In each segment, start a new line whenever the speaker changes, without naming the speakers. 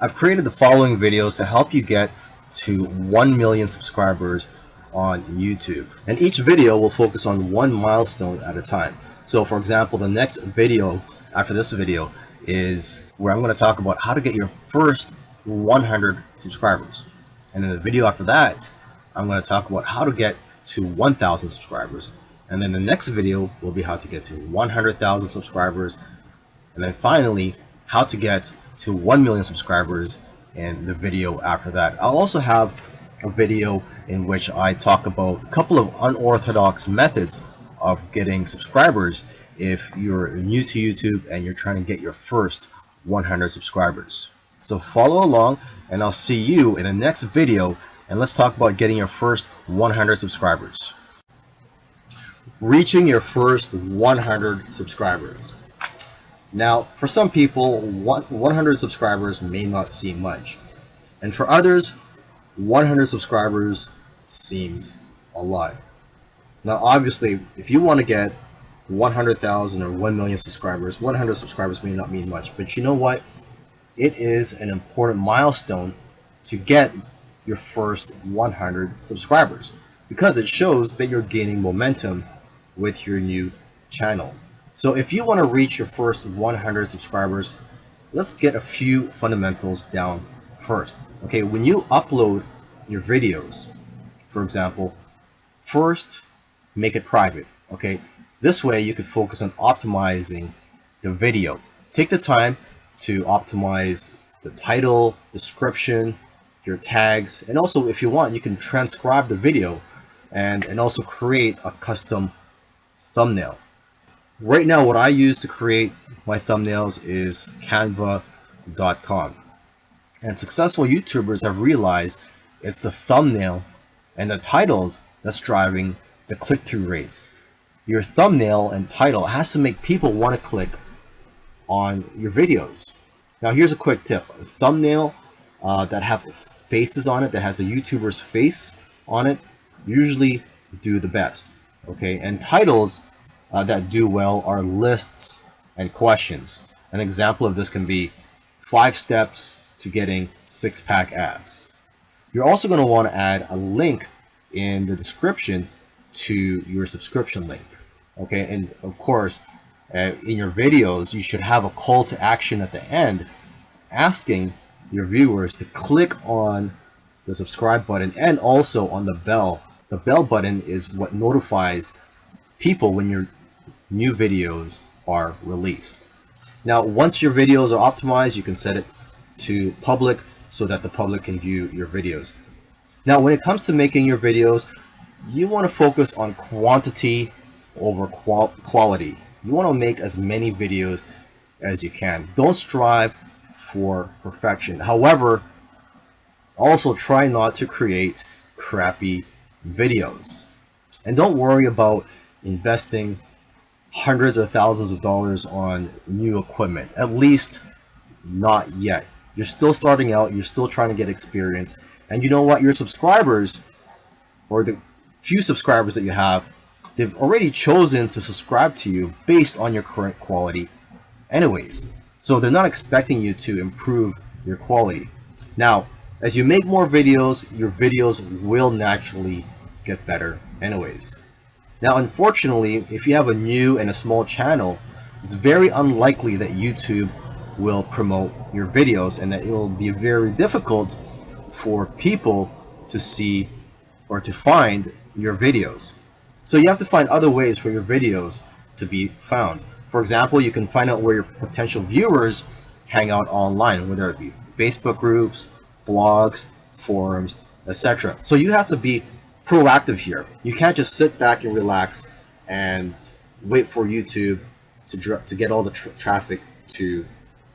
I've created the following videos to help you get to 1 million subscribers on YouTube. And each video will focus on one milestone at a time. So for example, the next video after this video is where I'm going to talk about how to get your first 100 subscribers. And then the video after that, I'm going to talk about how to get to 1,000 subscribers. And then the next video will be how to get to 100,000 subscribers. And then finally, how to get to 1 million subscribers in the video after that. I'll also have a video in which I talk about a couple of unorthodox methods of getting subscribers if you're new to YouTube and you're trying to get your first 100 subscribers. So follow along and I'll see you in the next video, and let's talk about getting your first 100 subscribers. Reaching your first 100 subscribers. Now, for some people, 100 subscribers may not seem much. And for others, 100 subscribers seems a lot. Now, obviously, if you want to get 100,000 or 1 million subscribers, 100 subscribers may not mean much. But you know what? It is an important milestone to get your first 100 subscribers because it shows that you're gaining momentum with your new channel. So if you want to reach your first 100 subscribers, let's get a few fundamentals down first. Okay, when you upload your videos, for example, first make it private. Okay, this way you could focus on optimizing the video. Take the time to optimize the title, description, your tags, and also if you want, you can transcribe the video and also create a custom thumbnail. Right now, what I use to create my thumbnails is canva.com. And successful YouTubers have realized it's the thumbnail and the titles that's driving the click-through rates. Your thumbnail and title has to make people want to click on your videos. Now, here's a quick tip. A thumbnail that have faces on it, that has the YouTuber's face on it, usually do the best. Okay, and titles that do well are lists and questions. An example of this can be 5 steps to getting 6-pack abs. You're also going to want to add a link in the description to your subscription link. Okay, and of course, in your videos, you should have a call to action at the end asking your viewers to click on the subscribe button and also on the bell. The bell button is what notifies people when your new videos are released. Now, once your videos are optimized, you can set it to public so that the public can view your videos. Now, when it comes to making your videos, you want to focus on quantity over quality. You want to make as many videos as you can. Don't strive for perfection. However, also try not to create crappy videos. And don't worry about investing hundreds or thousands of dollars on new equipment. At least not yet. You're still starting out, you're still trying to get experience. And you know what? Your subscribers, or the few subscribers that you have, they've already chosen to subscribe to you based on your current quality anyways. So they're not expecting you to improve your quality. Now, as you make more videos, your videos will naturally get better anyways. Now, unfortunately, if you have a new and a small channel, it's very unlikely that YouTube will promote your videos and that it will be very difficult for people to see or to find your videos. So you have to find other ways for your videos to be found. For example, you can find out where your potential viewers hang out online, whether it be Facebook groups, blogs, forums, etc. So you have to be proactive here. You can't just sit back and relax and wait for YouTube to get all the traffic to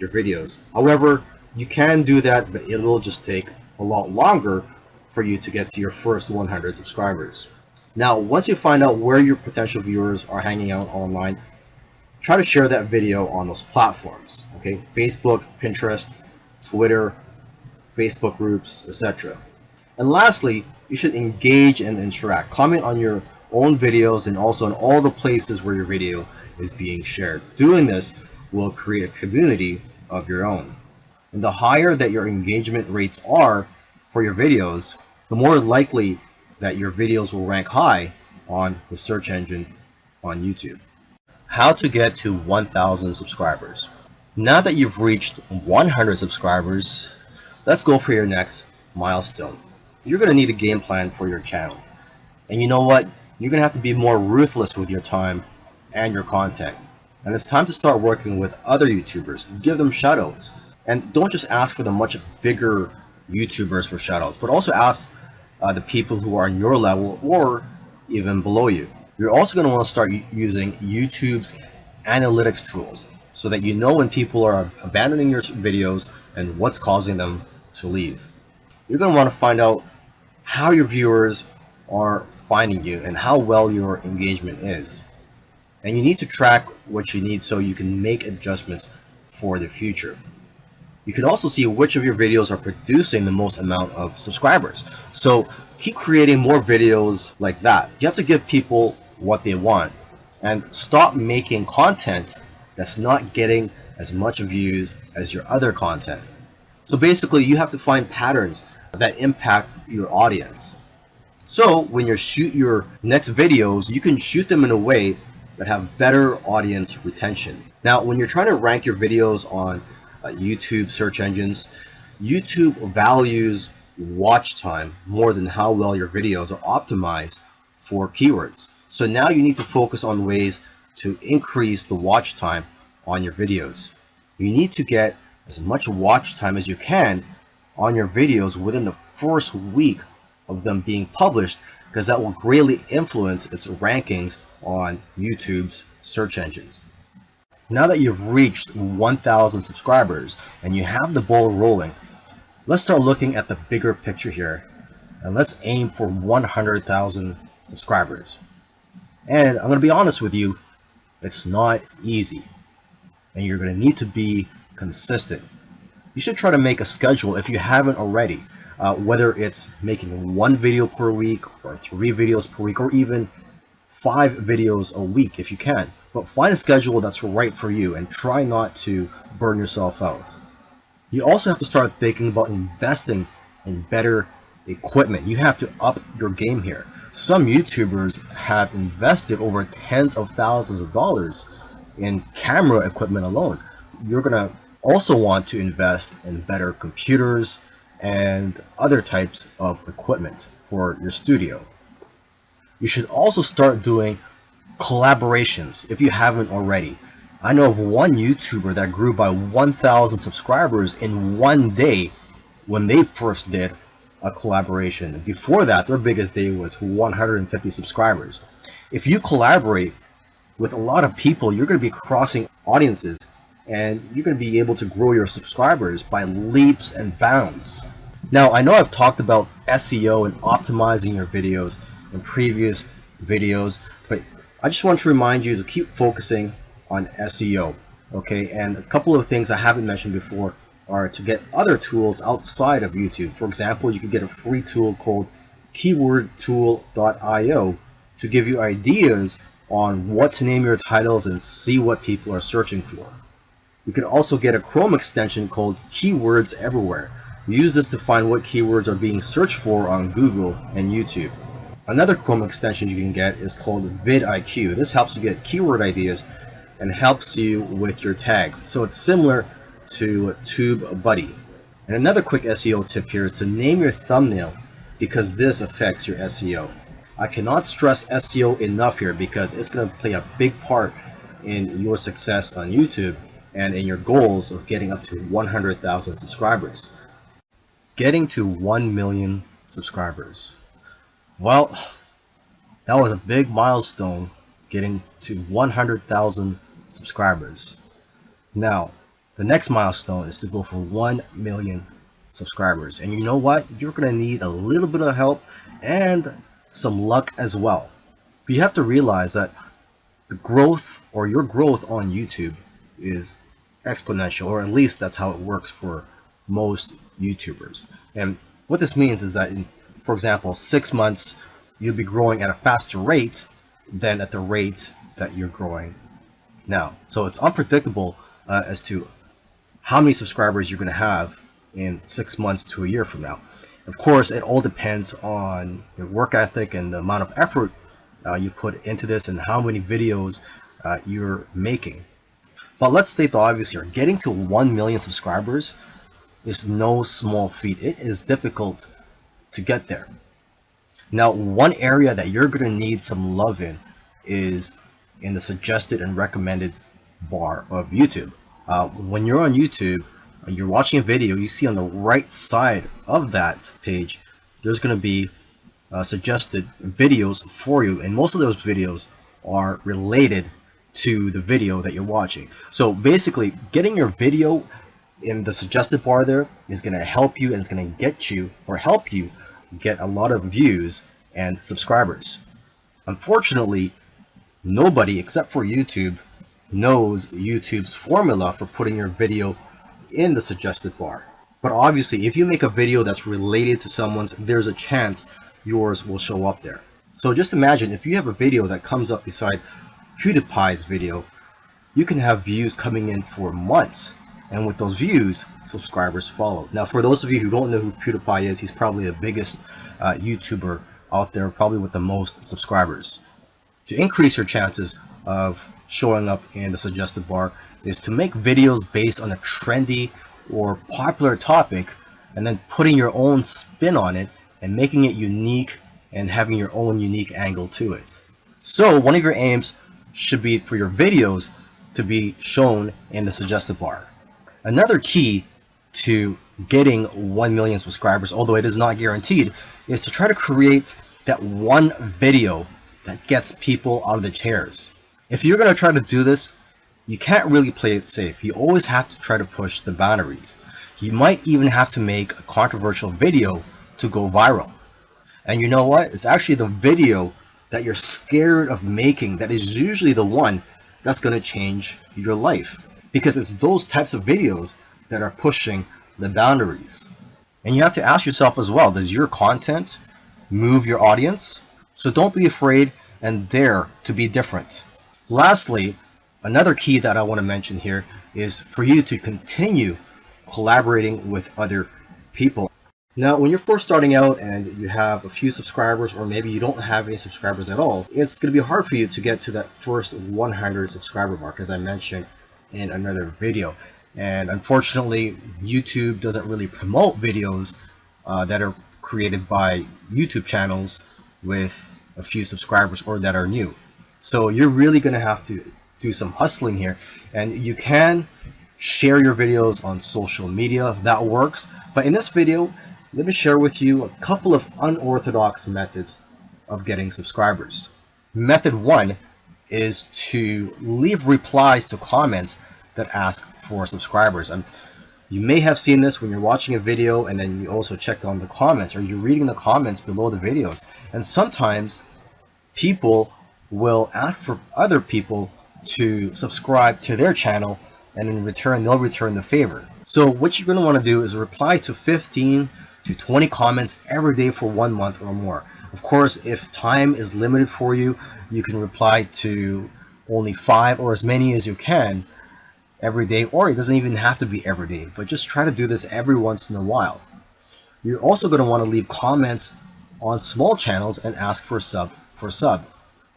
your videos. However, you can do that, but it will just take a lot longer for you to get to your first 100 subscribers. Now, once you find out where your potential viewers are hanging out online, try to share that video on those platforms. Okay, Facebook, Pinterest, Twitter, Facebook groups, etc. And lastly, you should engage and interact. Comment on your own videos and also on all the places where your video is being shared. Doing this will create a community of your own. And the higher that your engagement rates are for your videos, the more likely that your videos will rank high on the search engine on YouTube. How to get to 1,000 subscribers. Now that you've reached 100 subscribers, let's go for your next milestone. You're going to need a game plan for your channel. And you know what? You're going to have to be more ruthless with your time and your content. And it's time to start working with other YouTubers. Give them shoutouts. And don't just ask for the much bigger YouTubers for shoutouts, but also ask the people who are on your level or even below you. You're also going to want to start using YouTube's analytics tools so that you know when people are abandoning your videos and what's causing them to leave. You're going to want to find out how your viewers are finding you and how well your engagement is. And you need to track what you need so you can make adjustments for the future. You can also see which of your videos are producing the most amount of subscribers. So keep creating more videos like that. You have to give people what they want and stop making content that's not getting as much views as your other content. So basically, you have to find patterns that impact your audience. So when you shoot your next videos, you can shoot them in a way that have better audience retention. Now, when you're trying to rank your videos on YouTube search engines, YouTube values watch time more than how well your videos are optimized for keywords. So now you need to focus on ways to increase the watch time on your videos. You need to get as much watch time as you can on your videos within the first week of them being published, because that will greatly influence its rankings on YouTube's search engines. Now that you've reached 1,000 subscribers and you have the ball rolling, let's start looking at the bigger picture here, and let's aim for 100,000 subscribers. And I'm going to be honest with you, it's not easy, and you're going to need to be consistent. You should try to make a schedule if you haven't already, whether it's making 1 video per week or 3 videos per week or even 5 videos a week if you can. But find a schedule that's right for you and try not to burn yourself out. You also have to start thinking about investing in better equipment. You have to up your game here. Some YouTubers have invested over tens of thousands of dollars in camera equipment alone. You're going to also want to invest in better computers and other types of equipment for your studio. You should also start doing collaborations if you haven't already. I know of one YouTuber that grew by 1,000 subscribers in one day when they first did a collaboration. Before that, their biggest day was 150 subscribers. If you collaborate with a lot of people, you're going to be crossing audiences and you're going to be able to grow your subscribers by leaps and bounds. Now, I know I've talked about SEO and optimizing your videos in previous videos, but I just want to remind you to keep focusing on SEO, okay? And a couple of things I haven't mentioned before are to get other tools outside of YouTube. For example, you can get a free tool called keywordtool.io to give you ideas on what to name your titles and see what people are searching for. You can also get a Chrome extension called Keywords Everywhere. Use this to find what keywords are being searched for on Google and YouTube. Another Chrome extension you can get is called vidIQ. This helps you get keyword ideas and helps you with your tags. So it's similar to TubeBuddy. And another quick SEO tip here is to name your thumbnail, because this affects your SEO. I cannot stress SEO enough here because it's going to play a big part in your success on YouTube and in your goals of getting up to 100,000 subscribers. Getting to 1 million subscribers. Well, that was a big milestone, getting to 100,000 subscribers. Now, the next milestone is to go for 1 million subscribers. And you know what? You're going to need a little bit of help and some luck as well. But you have to realize that the growth or your growth on YouTube is exponential, or at least that's how it works for most YouTubers. And what this means is that in, for example, 6 months, you'll be growing at a faster rate than at the rate that you're growing now. So it's unpredictable as to how many subscribers you're going to have in 6 months to a year from now. Of course, it all depends on your work ethic and the amount of effort you put into this and how many videos you're making. But let's state the obvious here. Getting to 1 million subscribers is no small feat. It is difficult to get there. Now, one area that you're going to need some love in is in the suggested and recommended bar of YouTube. When you're on YouTube, you're watching a video, you see on the right side of that page, there's going to be suggested videos for you. And most of those videos are related to the video that you're watching. So basically, getting your video in the suggested bar there is going to help you and it's going to get you or help you get a lot of views and subscribers. Unfortunately, nobody except for YouTube knows YouTube's formula for putting your video in the suggested bar. But obviously, if you make a video that's related to someone's, there's a chance yours will show up there. So just imagine if you have a video that comes up beside PewDiePie's video, you can have views coming in for months. And with those views, subscribers follow. Now, for those of you who don't know who PewDiePie is, he's probably the biggest YouTuber out there, probably with the most subscribers. To increase your chances of showing up in the suggested bar is to make videos based on a trendy or popular topic and then putting your own spin on it and making it unique and having your own unique angle to it. So one of your aims should be for your videos to be shown in the suggested bar. Another key to getting 1 million subscribers, although it is not guaranteed, is to try to create that one video that gets people out of the chairs. If you're going to try to do this, you can't really play it safe. You always have to try to push the boundaries. You might even have to make a controversial video to go viral. And you know what? It's actually the video that you're scared of making that is usually the one that's going to change your life. Because it's those types of videos that are pushing the boundaries. And you have to ask yourself as well, does your content move your audience? So don't be afraid and dare to be different. Lastly, another key that I want to mention here is for you to continue collaborating with other people. Now, when you're first starting out and you have a few subscribers, or maybe you don't have any subscribers at all, it's going to be hard for you to get to that first 100 subscriber mark, as I mentioned in another video. And unfortunately, YouTube doesn't really promote videos that are created by YouTube channels with a few subscribers or that are new. So you're really going to have to do some hustling here, and you can share your videos on social media. That works. But in this video, let me share with you a couple of unorthodox methods of getting subscribers. Method 1 is to leave replies to comments that ask for subscribers. And you may have seen this when you're watching a video and then you also check on the comments, or you're reading the comments below the videos. And sometimes people will ask for other people to subscribe to their channel, and in return, they'll return the favor. So what you're going to want to do is reply to 15 to 20 comments every day for 1 month or more. Of course, if time is limited for you, you can reply to only 5 or as many as you can every day, or it doesn't even have to be every day, but just try to do this every once in a while. You're also going to want to leave comments on small channels and ask for sub.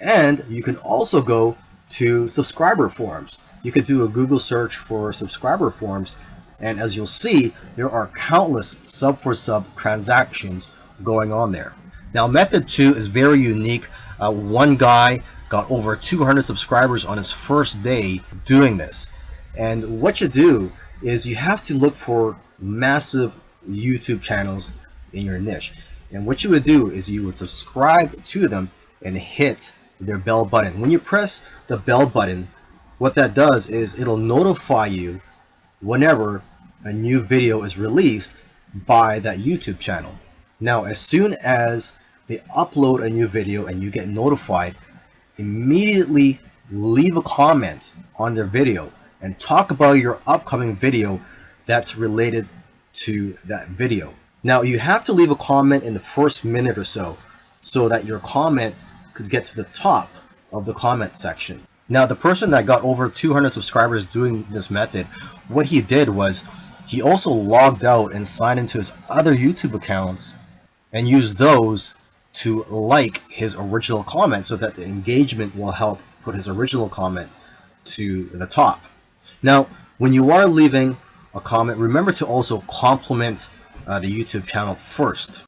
And you can also go to subscriber forums. You could do a Google search for subscriber forums, and as you'll see, there are countless sub for sub transactions going on there. Now, method 2 is very unique. One guy got over 200 subscribers on his first day doing this. And what you do is you have to look for massive YouTube channels in your niche. And what you would do is you would subscribe to them and hit their bell button. When you press the bell button, what that does is it'll notify you whenever a new video is released by that YouTube channel. Now, as soon as they upload a new video and you get notified, immediately leave a comment on their video and talk about your upcoming video that's related to that video. Now, you have to leave a comment in the first minute or so that your comment could get to the top of the comment section. Now, the person that got over 200 subscribers doing this method, what he did was he also logged out and signed into his other YouTube accounts and used those to like his original comment so that the engagement will help put his original comment to the top. Now, when you are leaving a comment, remember to also compliment the YouTube channel first.